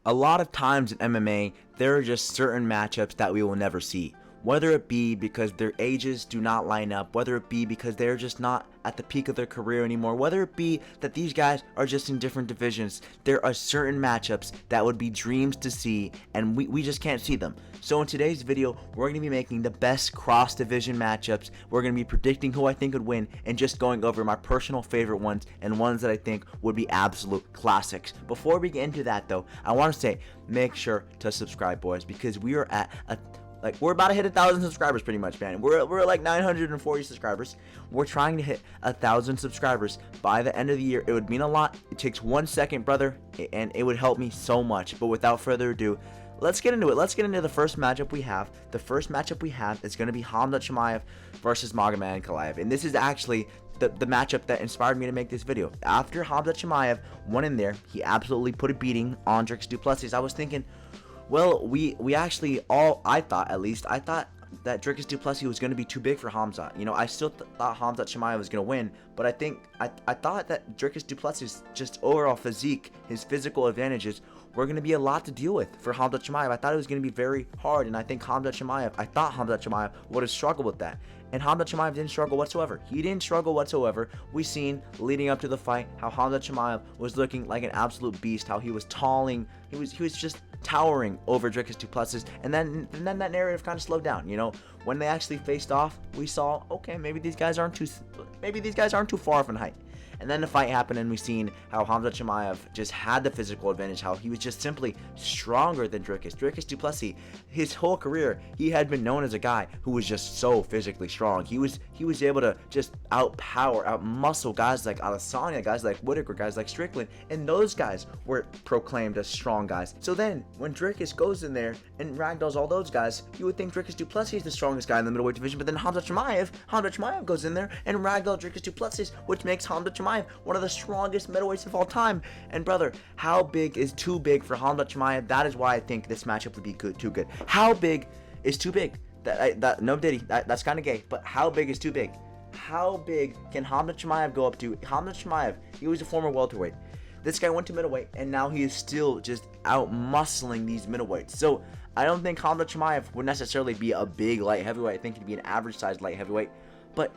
A lot of times in MMA, there are just certain matchups that we will never see. Whether it be because their ages do not line up, whether it be because they're just not at the peak of their career anymore, whether it be that these guys are just in different divisions, there are certain matchups that would be dreams to see, and we just can't see them. So in today's video, we're going to be making the best cross-division matchups. We're going to be predicting who I think would win, and just going over my personal favorite ones, and ones that I think would be absolute classics. Before we get into that though, I want to say, make sure to subscribe, boys, because we are at we're about to hit 1,000 subscribers pretty much, man. We're at like 940 subscribers. We're trying to hit 1,000 subscribers by the end of the year. It would mean a lot. It takes 1 second, brother, and it would help me so much. But without further ado, let's get into it. Let's get into the first matchup we have. The first matchup we have is going to be Khamzat Chimaev versus Magomed and Anklaev. And this is actually the matchup that inspired me to make this video. After Khamzat Chimaev went in there, he absolutely put a beating on Dricus du Plessis. I was thinking, well, we actually I thought that Dricus du Plessis was going to be too big for Khamzat. You know, I still thought Khamzat Chimaev was going to win, but I thought that Dricus du Plessis' just overall physique, his physical advantages, were going to be a lot to deal with for Khamzat Chimaev. I thought it was going to be very hard, and I thought Khamzat Chimaev would have struggled with that. And Khamzat Chimaev didn't struggle whatsoever. He didn't struggle whatsoever. We seen leading up to the fight how Khamzat Chimaev was looking like an absolute beast, how he was towering, he was just towering over Dricus du Plessis, and then that narrative kind of slowed down. You know, when they actually faced off, we saw, okay, maybe these guys aren't too far off in height. And then the fight happened, and we seen how Khamzat Chimaev just had the physical advantage, how he was just simply stronger than Dricus. Dricus du Plessis, his whole career, he had been known as a guy who was just so physically strong. He was able to just outmuscle guys like Adesanya, guys like Whitaker, guys like Strickland, and those guys were proclaimed as strong guys. So then, when Dricus goes in there and ragdolls all those guys, you would think Dricus du Plessis is the strongest guy in the middleweight division, but then Khamzat Chimaev goes in there and ragdolls Dricus du Plessis, which makes Khamzat Chimaev one of the strongest middleweights of all time. And brother, how big is too big for Khamzat Chimaev? That is why I think this matchup would be too good. How big is too big? No Diddy, that's kind of gay, but how big is too big? How big can Khamzat Chimaev go up to? Khamzat Chimaev, he was a former welterweight. This guy went to middleweight, and now he is still just out-muscling these middleweights. So I don't think Khamzat Chimaev would necessarily be a big light heavyweight. I think he'd be an average-sized light heavyweight. But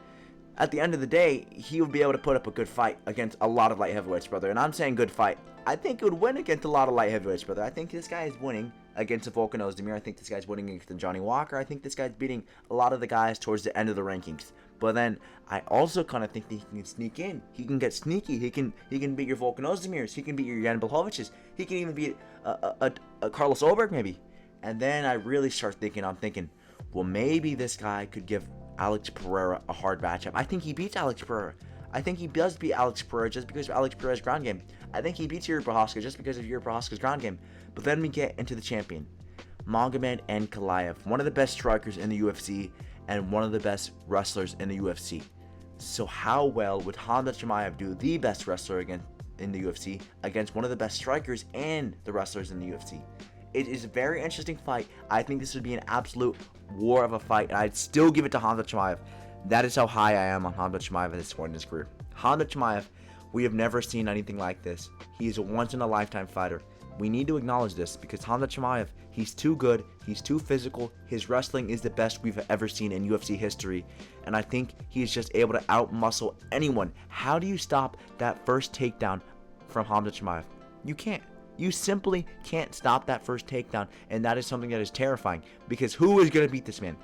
at the end of the day, he would be able to put up a good fight against a lot of light heavyweights, brother. And I'm saying good fight. I think he would win against a lot of light heavyweights, brother. I think this guy is winning against the Volk and Ozdemir. I think this guy's winning against the Johnny Walker. I think this guy's beating a lot of the guys towards the end of the rankings. But then I also kind of think that he can sneak in. He can get sneaky. He can beat your Volk and Ozdemirs. He can beat your Jan Blachowicz. He can even beat a Carlos Ulberg maybe. And then I really start thinking, well, maybe this guy could give Alex Pereira a hard matchup. I think he beats Alex Pereira. I think he does beat Alex Pereira just because of Alex Pereira's ground game. I think he beats Yuri Prochazka just because of Yuri Prochazka's ground game. But then we get into the champion, Magomed and Anklaev, one of the best strikers in the UFC and one of the best wrestlers in the UFC. So how well would Khamzat Chimaev do, the best wrestler in the UFC, against one of the best strikers and the wrestlers in the UFC? It is a very interesting fight. I think this would be an absolute war of a fight, and I'd still give it to Khamzat Chimaev. That is how high I am on Khamzat Chimaev at this point in his career. Khamzat Chimaev, we have never seen anything like this. He is a once-in-a-lifetime fighter. We need to acknowledge this because Khamzat Chimaev, he's too good, he's too physical, his wrestling is the best we've ever seen in UFC history, and I think he's just able to outmuscle anyone. How do you stop that first takedown from Khamzat Chimaev? You can't. You simply can't stop that first takedown, and that is something that is terrifying, because who is going to beat this man?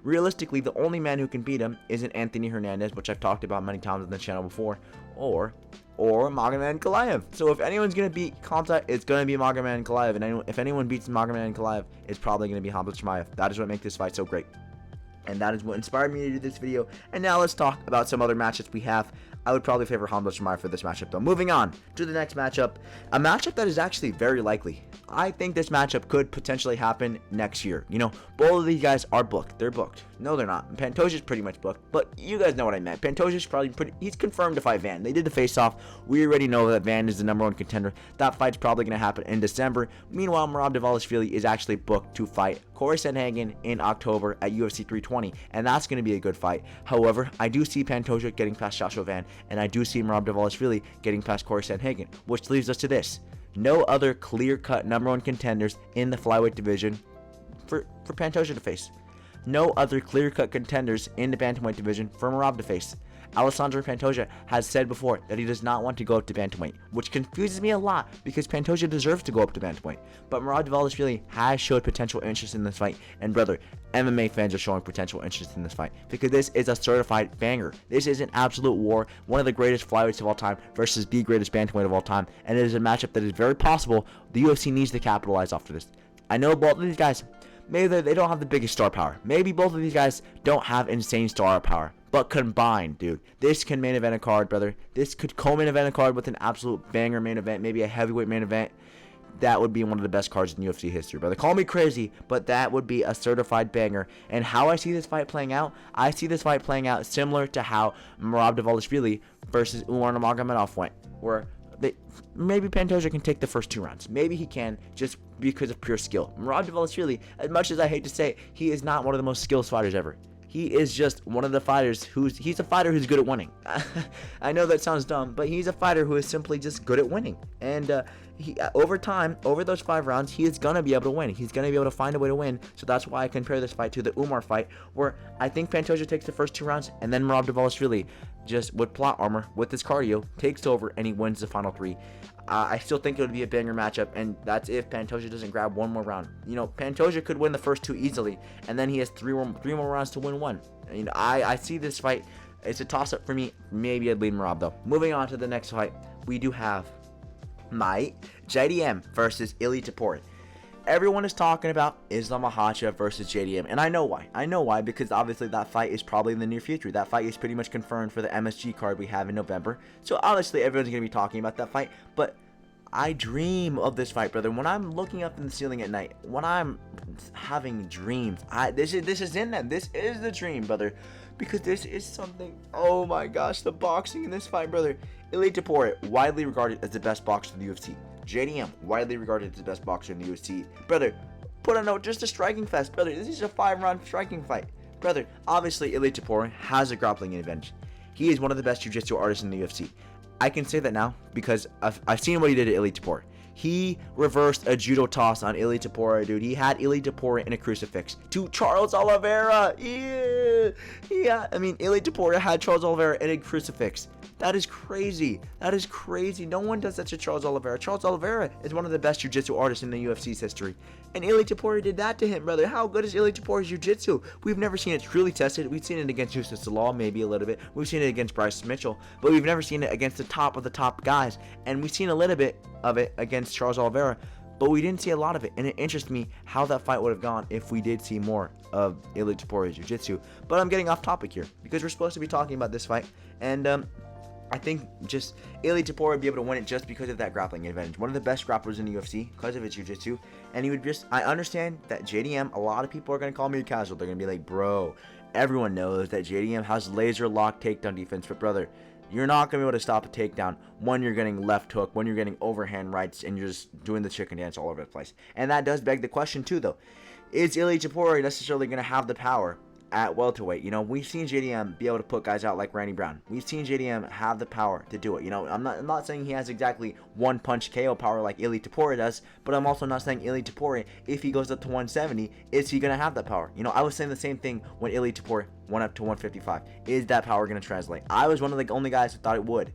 Realistically, the only man who can beat him isn't Anthony Hernandez, which I've talked about many times on the channel before, or Magomed and Anklaev. So if anyone's going to beat Khamzat, it's going to be Magomed and Anklaev, and if anyone beats Magomed and Anklaev, it's probably going to be Khamzat Chimaev. That is what makes this fight so great. And that is what inspired me to do this video. And now let's talk about some other matchups we have. I would probably favor Khamzat Chimaev for this matchup though. Moving on to the next matchup. A matchup that is actually very likely. I think this matchup could potentially happen next year. You know, both of these guys are booked. They're booked. No, they're not. Pantoja's pretty much booked, but you guys know what I meant. Pantoja's probably he's confirmed to fight Van. They did the face-off. We already know that Van is the #1 contender. That fight's probably going to happen in December. Meanwhile, Merab is actually booked to fight Corey Sandhagen in October at UFC 320, and that's going to be a good fight. However, I do see Pantoja getting past Joshua Van, and I do see Merab getting past Corey Sandhagen, which leads us to this. No other clear-cut number 1 contenders in the flyweight division for Pantoja to face. No other clear-cut contenders in the bantamweight division for Morav to face. Alessandro Pantoja has said before that he does not want to go up to bantamweight, which confuses me a lot because Pantoja deserves to go up to bantamweight. But Morav has showed potential interest in this fight, and brother, MMA fans are showing potential interest in this fight because this is a certified banger. This is an absolute war, one of the greatest flyweights of all time versus the greatest bantamweight of all time, and it is a matchup that is very possible the UFC needs to capitalize off of this. I know both of these guys, maybe they don't have the biggest star power. Maybe both of these guys don't have insane star power. But combined, dude, this can main event a card, brother. This could co-main event a card with an absolute banger main event, maybe a heavyweight main event. That would be one of the best cards in UFC history, brother. Call me crazy, but that would be a certified banger. And how I see this fight playing out, I see this fight playing out similar to how Merab versus Umar Nurmagomedov went, where maybe Pantoja can take the first 2 rounds. Maybe he can, just because of pure skill. Merab, as much as I hate to say it, he is not one of the most skilled fighters ever. He is just one of the fighters he's a fighter who's good at winning. I know that sounds dumb, but he's a fighter who is simply just good at winning. And over time, over those 5 rounds, he is going to be able to win. He's going to be able to find a way to win. So that's why I compare this fight to the Umar fight, where I think Pantoja takes the first 2 rounds, and then Merab just with plot armor, with his cardio, takes over, and he wins the final 3. I still think it would be a banger matchup, and that's if Pantoja doesn't grab 1 more round. You know, Pantoja could win the first 2 easily, and then he has 3 more rounds to win 1. You know, I see this fight. It's a toss-up for me. Maybe I'd lead Merab, though. Moving on to the next fight, we do have JDM versus Ilie Topuria. Everyone is talking about Islam Makhachev versus JDM, and I know why. I know why, because obviously that fight is probably in the near future. That fight is pretty much confirmed for the MSG card we have in November. So obviously everyone's going to be talking about that fight, but I dream of this fight, brother. When I'm looking up in the ceiling at night, when I'm having dreams, this is in them. This is the dream, brother, because this is something. Oh my gosh, the boxing in this fight, brother. Ilie Topuria, widely regarded as the best boxer in the UFC. JDM, widely regarded as the best boxer in the UFC. Brother, put a note, just a striking fest. Brother, this is a 5-round striking fight. Brother, obviously Ilie Topuria has a grappling advantage. He is one of the best jiu-jitsu artists in the UFC. I can say that now because I've seen what he did to Ilie Topuria. He reversed a judo toss on Ilie Topuria, dude. He had Ilie Topuria in a crucifix to Charles Oliveira. Yeah. I mean, Ilie Topuria had Charles Oliveira in a crucifix. That is crazy. That is crazy. No one does that to Charles Oliveira. Charles Oliveira is one of the best jiu-jitsu artists in the UFC's history. And Ilie Topuria did that to him, brother. How good is Ilie Topuria's jiu-jitsu? We've never seen it truly tested. We've seen it against Yusuf Salal, maybe a little bit. We've seen it against Bryce Mitchell. But we've never seen it against the top of the top guys. And we've seen a little bit of it against Charles Oliveira. But we didn't see a lot of it. And it interests me how that fight would have gone if we did see more of Ilie Topuria's jiu-jitsu. But I'm getting off topic here because we're supposed to be talking about this fight. And, I think just Ilie Topuria would be able to win it just because of that grappling advantage. One of the best grapplers in the UFC because of his jiu-jitsu. And he would just, I understand that JDM, a lot of people are going to call me casual. They're going to be like, bro, everyone knows that JDM has laser lock takedown defense. But brother, you're not going to be able to stop a takedown when you're getting left hook, when you're getting overhand rights, and you're just doing the chicken dance all over the place. And that does beg the question too, though. Is Ilie Topuria necessarily going to have the power at welterweight? You know, we've seen JDM be able to put guys out like Randy Brown. We've seen JDM have the power to do it. You know, I'm not saying he has exactly one punch KO power like Ilie Topuria does, but I'm also not saying Ilie Topuria, if he goes up to 170, is he gonna have that power? You know, I was saying the same thing when Ilie Topuria went up to 155. Is that power gonna translate? I was one of the only guys who thought it would.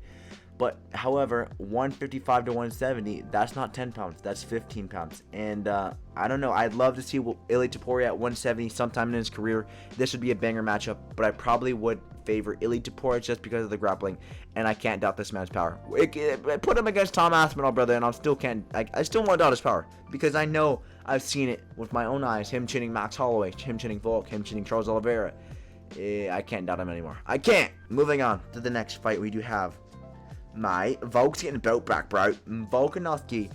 But, however, 155 to 170, that's not 10 pounds. That's 15 pounds. And, I don't know. I'd love to see Ilie Topuria at 170 sometime in his career. This would be a banger matchup. But I probably would favor Ilie Topuria just because of the grappling. And I can't doubt this man's power. Put him against Tom Aspinall, brother, and I still won't doubt his power. Because I know I've seen it with my own eyes. Him chinning Max Holloway, him chinning Volk, him chinning Charles Oliveira. I can't doubt him anymore. I can't. Moving on to the next fight we do have. Volk's getting belt back, bro. Volkanovski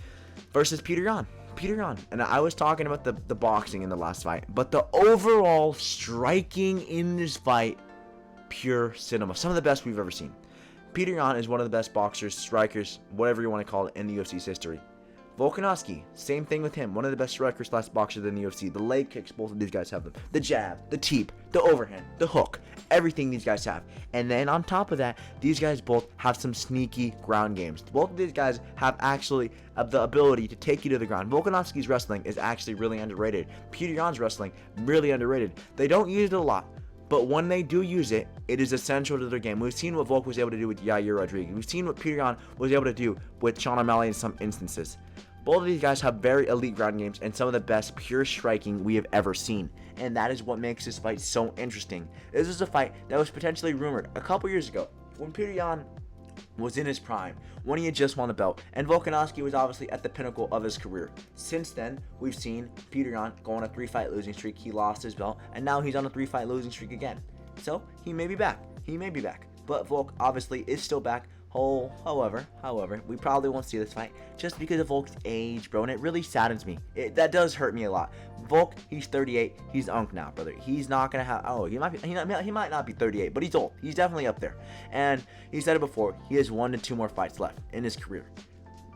versus Petr Yan. And I was talking about the boxing in the last fight, but the overall striking in this fight, pure cinema. Some of the best we've ever seen. Petr Yan is one of the best boxers, strikers, whatever you want to call it, in the UFC's history. Volkanovski, same thing with him. One of the best strikers/boxers in the UFC. The leg kicks, both of these guys have them. The jab, the teep, the overhand, the hook. everything these guys have. And then on top of that, these guys both have some sneaky ground games. Both of these guys have actually the ability to take you to the ground. Volkanovski's wrestling is actually really underrated. Petr Yan's wrestling, really underrated. They don't use it a lot, but when they do use it, it is essential to their game. We've seen what Volk was able to do with Yair Rodriguez. We've seen what Petr Yan was able to do with Sean O'Malley in some instances. Both of these guys have very elite ground games and some of the best pure striking we have ever seen. And that is what makes this fight so interesting. This is a fight that was potentially rumored a couple years ago when Petr Yan was in his prime, when he had just won the belt, and Volkanovski was obviously at the pinnacle of his career. Since then, we've seen Petr Yan go on a 3-fight losing streak. He lost his belt, and now he's on a 3-fight losing streak again. So, he may be back. But Volk obviously is still back. However, we probably won't see this fight just because of Volk's age, bro, and it really saddens me. That does hurt me a lot. Volk, he's 38. He's unk now, brother. He's not gonna have. He might not be 38, but he's old. He's definitely up there. And he said it before. He has 1 to 2 more fights left in his career.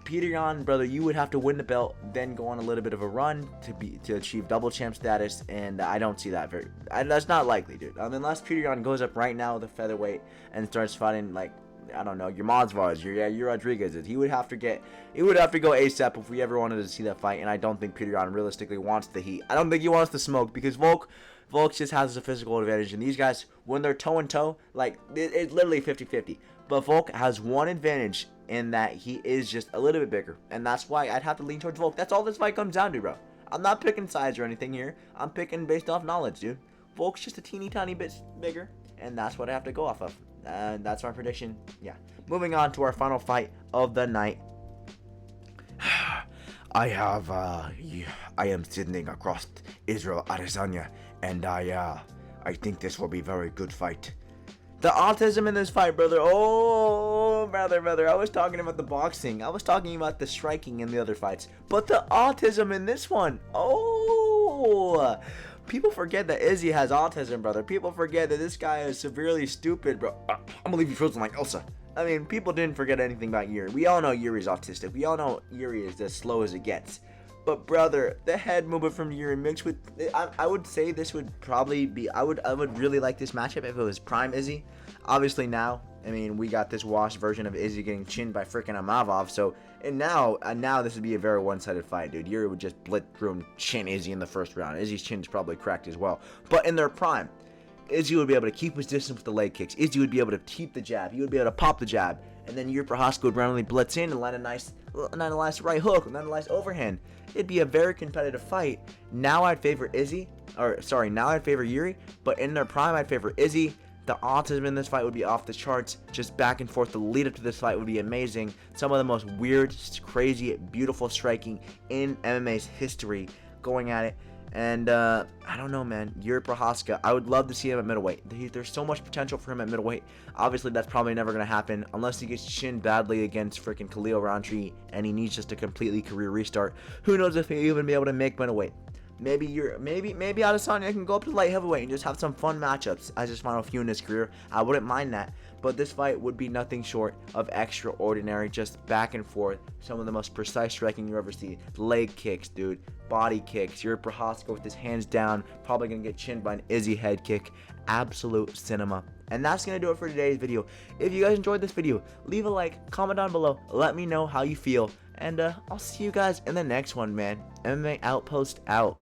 Petr Yan, brother, you would have to win the belt, then go on a little bit of a run to achieve double champ status, and I don't see that that's not likely, dude. Unless Petr Yan goes up right now with a featherweight and starts fighting like, I don't know, your Mazvars, your Rodriguez. He would have to go ASAP if we ever wanted to see that fight, and I don't think Petr Yan realistically wants the heat. I don't think he wants the smoke because Volk just has a physical advantage, and these guys, when they're toe-and-toe, like, it's literally 50-50. But Volk has one advantage in that he is just a little bit bigger, and that's why I'd have to lean towards Volk. That's all this fight comes down to, bro. I'm not picking size or anything here. I'm picking based off knowledge, dude. Volk's just a teeny tiny bit bigger, and that's what I have to go off of. And that's my prediction. Yeah. Moving on to our final fight of the night. I am sitting across Israel Adesanya, and I think this will be a very good fight. The autism in this fight, brother. Oh, brother. I was talking about the boxing. I was talking about the striking in the other fights. But the autism in this one. Oh. People forget that Izzy has autism, brother. People forget that this guy is severely stupid, bro. I'm gonna leave you frozen like Elsa. I mean, people didn't forget anything about Yuri. We all know Yuri's autistic. We all know Yuri is as slow as it gets. But brother, the head movement from Yuri mixed with, I would say this would probably be, I would really like this matchup if it was prime Izzy. Obviously now, I mean, we got this washed version of Izzy getting chinned by freaking Amavov. So, and now this would be a very one-sided fight, dude. Yuri would just blitz through and chin Izzy in the first round. Izzy's chin is probably cracked as well. But in their prime, Izzy would be able to keep his distance with the leg kicks. Izzy would be able to keep the jab. He would be able to pop the jab. And then Yuri Prochazka would randomly blitz in and land a nice right hook, and then a nice overhand. It'd be a very competitive fight. Now I'd favor Yuri, but in their prime I'd favor Izzy. The autism in this fight would be off the charts. Just back and forth. The lead up to this fight would be amazing. Some of the most weird, crazy, beautiful striking in MMA's history going at it. And I don't know, man. Yuri Prochazka, I would love to see him at middleweight. There's so much potential for him at middleweight. Obviously, that's probably never going to happen unless he gets chinned badly against freaking Khalil Rountree and he needs just a completely career restart. Who knows if he'll even be able to make middleweight. Maybe Adesanya can go up to light heavyweight and just have some fun matchups as his final few in his career. I wouldn't mind that. But this fight would be nothing short of extraordinary. Just back and forth. Some of the most precise striking you ever see. Leg kicks, dude. Body kicks. Yuri Prochazka with his hands down. Probably going to get chinned by an Izzy head kick. Absolute cinema. And that's going to do it for today's video. If you guys enjoyed this video, leave a like, comment down below. Let me know how you feel. And I'll see you guys in the next one, man. MMA Outpost out.